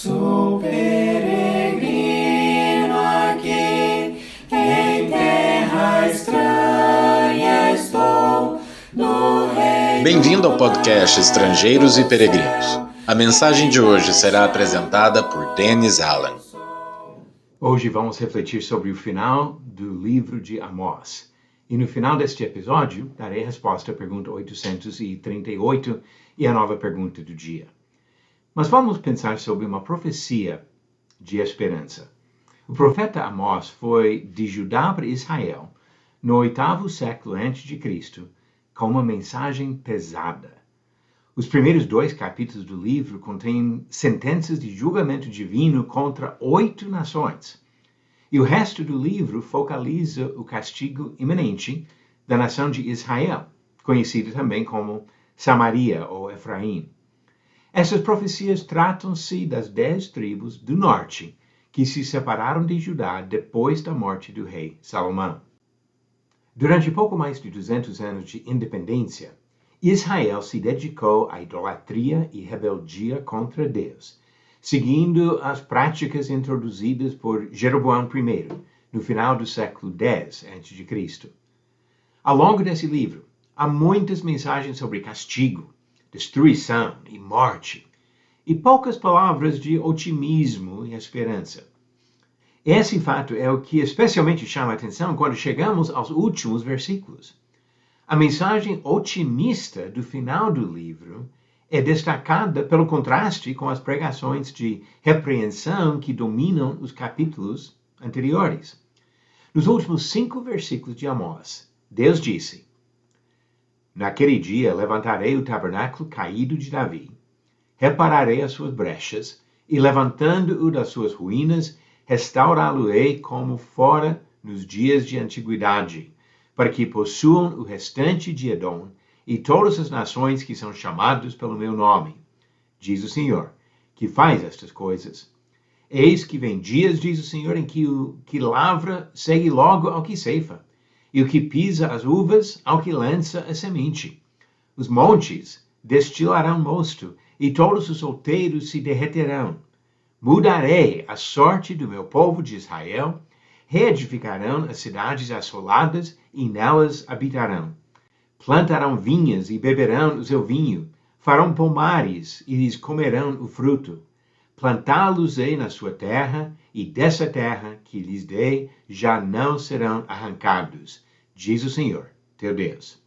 Sou peregrino aqui, em terra estranha estou, no reino. Bem-vindo ao podcast Estrangeiros e Peregrinos. A mensagem de hoje será apresentada por Dennis Allen. Hoje vamos refletir sobre o final do livro de Amós. E no final deste episódio, darei a resposta à pergunta 838 e a nova pergunta do dia. Mas vamos pensar sobre uma profecia de esperança. O profeta Amós foi de Judá para Israel no 8º século a.C., com uma mensagem pesada. Os primeiros 2 capítulos do livro contêm sentenças de julgamento divino contra 8 nações. E o resto do livro focaliza o castigo iminente da nação de Israel, conhecida também como Samaria ou Efraim. Essas profecias tratam-se das 10 tribos do norte que se separaram de Judá depois da morte do rei Salomão. Durante pouco mais de 200 anos de independência, Israel se dedicou à idolatria e rebeldia contra Deus, seguindo as práticas introduzidas por Jeroboão I, no final do século X a.C. Ao longo desse livro, há muitas mensagens sobre castigo, destruição e morte, e poucas palavras de otimismo e esperança. Esse fato é o que especialmente chama a atenção quando chegamos aos últimos versículos. A mensagem otimista do final do livro é destacada pelo contraste com as pregações de repreensão que dominam os capítulos anteriores. Nos últimos 5 versículos de Amós, Deus disse: "Naquele dia levantarei o tabernáculo caído de Davi, repararei as suas brechas, e levantando-o das suas ruínas, restaurá-lo-ei como fora nos dias de antiguidade, para que possuam o restante de Edom e todas as nações que são chamadas pelo meu nome, diz o Senhor, que faz estas coisas. Eis que vem dias, diz o Senhor, em que o que lavra segue logo ao que ceifa, e o que pisa as uvas ao que lança a semente. Os montes destilarão mosto, e todos os outeiros se derreterão. Mudarei a sorte do meu povo de Israel, reedificarão as cidades assoladas, e nelas habitarão. Plantarão vinhas e beberão o seu vinho, farão pomares e lhes comerão o fruto. Plantá-los-ei na sua terra, e dessa terra que lhes dei já não serão arrancados, diz o Senhor, teu Deus."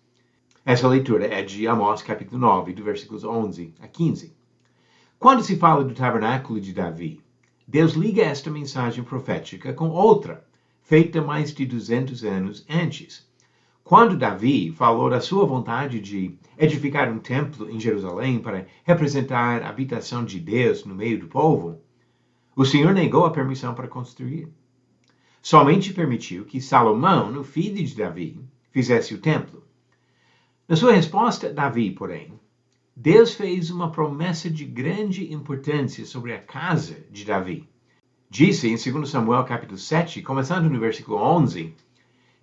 Essa leitura é de Amós capítulo 9, do versículos 11 a 15. Quando se fala do tabernáculo de Davi, Deus liga esta mensagem profética com outra, feita mais de 200 anos antes. Quando Davi falou da sua vontade de edificar um templo em Jerusalém para representar a habitação de Deus no meio do povo, o Senhor negou a permissão para construir. Somente permitiu que Salomão, o filho de Davi, fizesse o templo. Na sua resposta, Davi, porém, Deus fez uma promessa de grande importância sobre a casa de Davi. Disse em 2 Samuel capítulo 7, começando no versículo 11,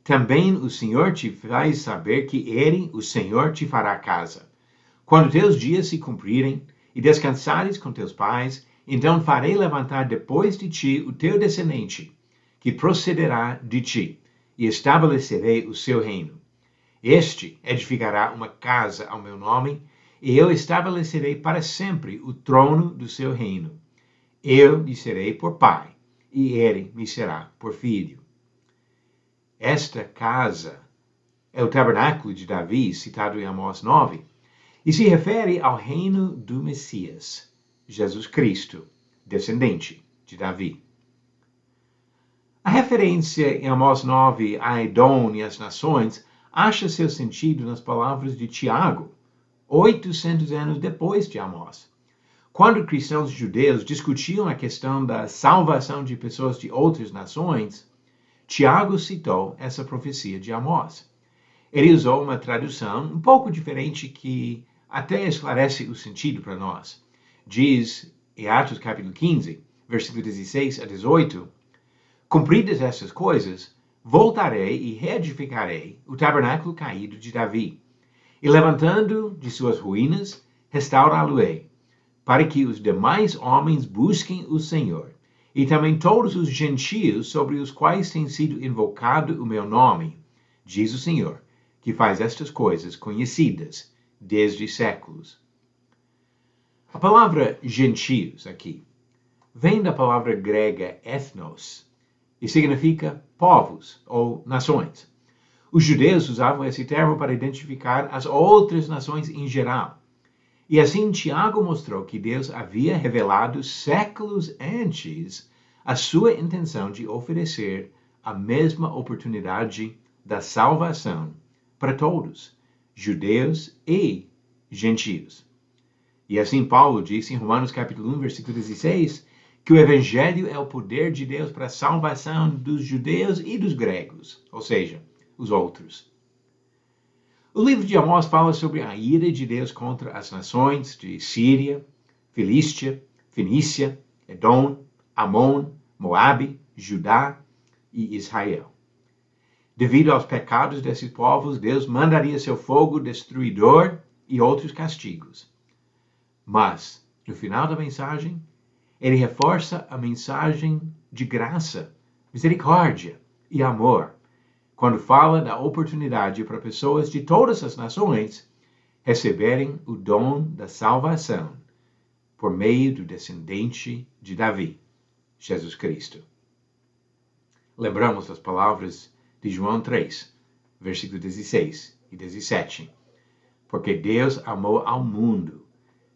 "Também o Senhor te faz saber que Ele, o Senhor, te fará casa. Quando teus dias se cumprirem e descansares com teus pais, então farei levantar depois de ti o teu descendente, que procederá de ti, e estabelecerei o seu reino. Este edificará uma casa ao meu nome, e eu estabelecerei para sempre o trono do seu reino. Eu lhe serei por pai, e ele me será por filho." Esta casa é o tabernáculo de Davi, citado em Amós 9, e se refere ao reino do Messias, Jesus Cristo, descendente de Davi. A referência em Amós 9 a Edom e as nações acha seu sentido nas palavras de Tiago, 800 anos depois de Amós. Quando cristãos judeus discutiam a questão da salvação de pessoas de outras nações, Tiago citou essa profecia de Amós. Ele usou uma tradução um pouco diferente que até esclarece o sentido para nós. Diz em Atos capítulo 15, versículo 16 a 18, "Cumpridas essas coisas, voltarei e reedificarei o tabernáculo caído de Davi, e levantando de suas ruínas, restaurá-lo-ei, para que os demais homens busquem o Senhor, e também todos os gentios sobre os quais tem sido invocado o meu nome, diz o Senhor, que faz estas coisas conhecidas desde séculos. A palavra gentios aqui vem da palavra grega ethnos e significa povos ou nações. Os judeus usavam esse termo para identificar as outras nações em geral. E assim Tiago mostrou que Deus havia revelado séculos antes a sua intenção de oferecer a mesma oportunidade da salvação para todos, judeus e gentios. E assim Paulo disse em Romanos capítulo 1, versículo 16, que o Evangelho é o poder de Deus para a salvação dos judeus e dos gregos, ou seja, os outros. O livro de Amós fala sobre a ira de Deus contra as nações de Síria, Filístia, Fenícia, Edom, Amon, Moabe, Judá e Israel. Devido aos pecados desses povos, Deus mandaria seu fogo destruidor e outros castigos. Mas, no final da mensagem, ele reforça a mensagem de graça, misericórdia e amor, quando fala da oportunidade para pessoas de todas as nações receberem o dom da salvação por meio do descendente de Davi, Jesus Cristo. Lembramos as palavras de João 3, versículo 16 e 17. Porque Deus amou ao mundo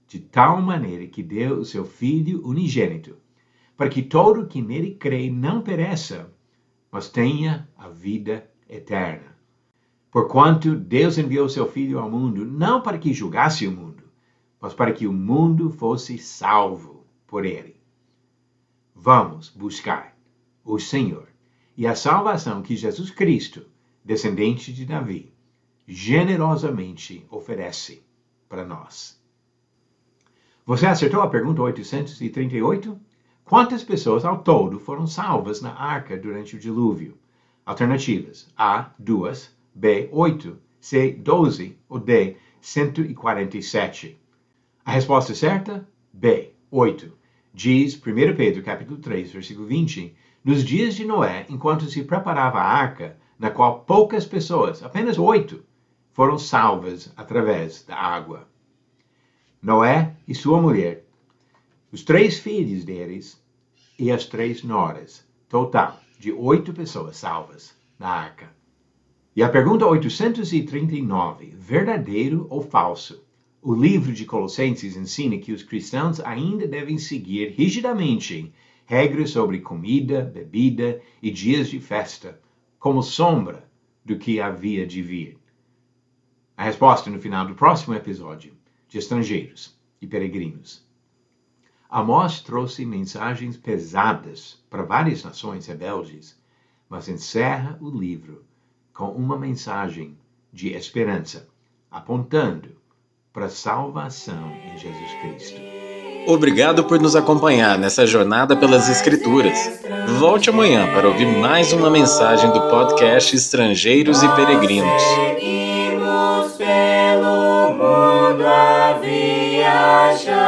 de tal maneira que deu o seu Filho unigênito, para que todo que nele crê não pereça, mas tenha a vida eterna. Porquanto Deus enviou seu Filho ao mundo, não para que julgasse o mundo, mas para que o mundo fosse salvo por ele. Vamos buscar o Senhor e a salvação que Jesus Cristo, descendente de Davi, generosamente oferece para nós. Você acertou a pergunta 838? Quantas pessoas ao todo foram salvas na arca durante o dilúvio? Alternativas: A, 2, B, 8, C, 12 ou D, 147. A resposta certa? B, 8. Diz 1 Pedro capítulo 3, versículo 20, nos dias de Noé, enquanto se preparava a arca, na qual poucas pessoas, apenas 8, foram salvas através da água. Noé e sua mulher, os 3 filhos deles e as 3 noras, total de 8 pessoas salvas na arca. E a pergunta 839, verdadeiro ou falso? O livro de Colossenses ensina que os cristãos ainda devem seguir rigidamente regras sobre comida, bebida e dias de festa, como sombra do que havia de vir. A resposta no final do próximo episódio, de estrangeiros e peregrinos. Amós trouxe mensagens pesadas para várias nações rebeldes, mas encerra o livro com uma mensagem de esperança, apontando para a salvação em Jesus Cristo. Obrigado por nos acompanhar nessa jornada pelas Escrituras. Volte amanhã para ouvir mais uma mensagem do podcast Estrangeiros e Peregrinos. Seguimos pelo mundo a viajar.